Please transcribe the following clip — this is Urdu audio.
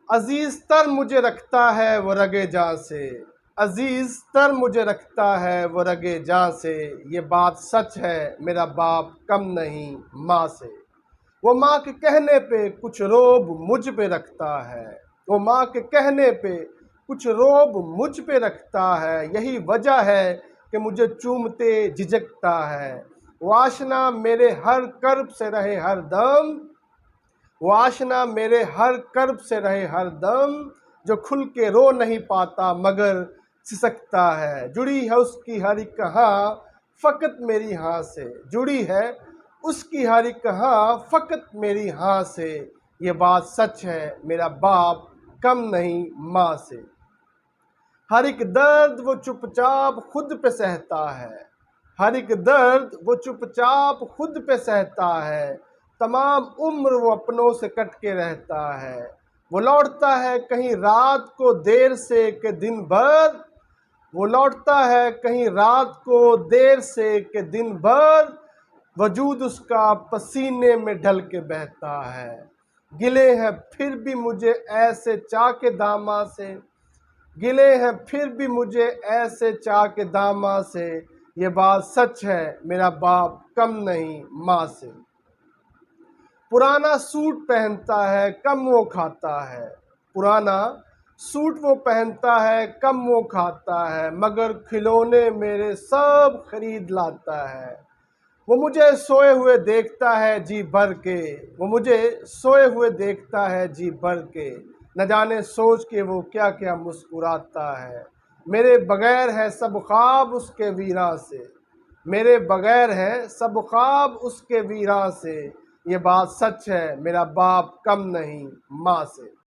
عزیز تر مجھے رکھتا ہے وہ رگے جاں سے، عزیز تر مجھے رکھتا ہے وہ رگے جاں سے، یہ بات سچ ہے میرا باپ کم نہیں ماں سے۔ وہ ماں کے کہنے پہ کچھ روب مجھ پہ رکھتا ہے، وہ ماں کے کہنے پہ کچھ روب مجھ پہ رکھتا ہے، یہی وجہ ہے کہ مجھے چومتے جھجکتا ہے۔ وہ آشنا میرے ہر کرب سے رہے ہر دم، وہ آشنا میرے ہر کرب سے رہے ہر دم، جو کھل کے رو نہیں پاتا مگر سسکتا ہے۔ جڑی ہے اس کی ہر ایک ہاں فقط میری ہاں سے، جڑی ہے اس کی ہر ایک ہاں فقط میری ہاں سے، یہ بات سچ ہے میرا باپ کم نہیں ماں سے۔ ہر ایک درد وہ چپ چاپ خود پہ سہتا ہے، ہر ایک درد وہ چپ چاپ خود پہ سہتا ہے، تمام عمر وہ اپنوں سے کٹ کے رہتا ہے۔ وہ لوٹتا ہے کہیں رات کو دیر سے کہ دن بھر، وہ لوٹتا ہے کہیں رات کو دیر سے کہ دن بھر، وجود اس کا پسینے میں ڈھل کے بہتا ہے۔ گلے ہیں پھر بھی مجھے ایسے چاہ کے داماں سے، گلے ہیں پھر بھی مجھے ایسے چاہ کے داماں سے، یہ بات سچ ہے میرا باپ کم نہیں ماں سے۔ پرانا سوٹ پہنتا ہے کم وہ کھاتا ہے، پرانا سوٹ وہ پہنتا ہے کم وہ کھاتا ہے، مگر کھلونے میرے سب خرید لاتا ہے۔ وہ مجھے سوئے ہوئے دیکھتا ہے جی بھر کے، وہ مجھے سوئے ہوئے دیکھتا ہے جی بھر کے، نہ جانے سوچ کے وہ کیا کیا مسکراتا ہے۔ میرے بغیر ہے سب خواب اس کے ویراں سے، میرے بغیر ہے سب خواب اس کے ویراں سے، یہ بات سچ ہے میرا باپ کم نہیں ماں سے۔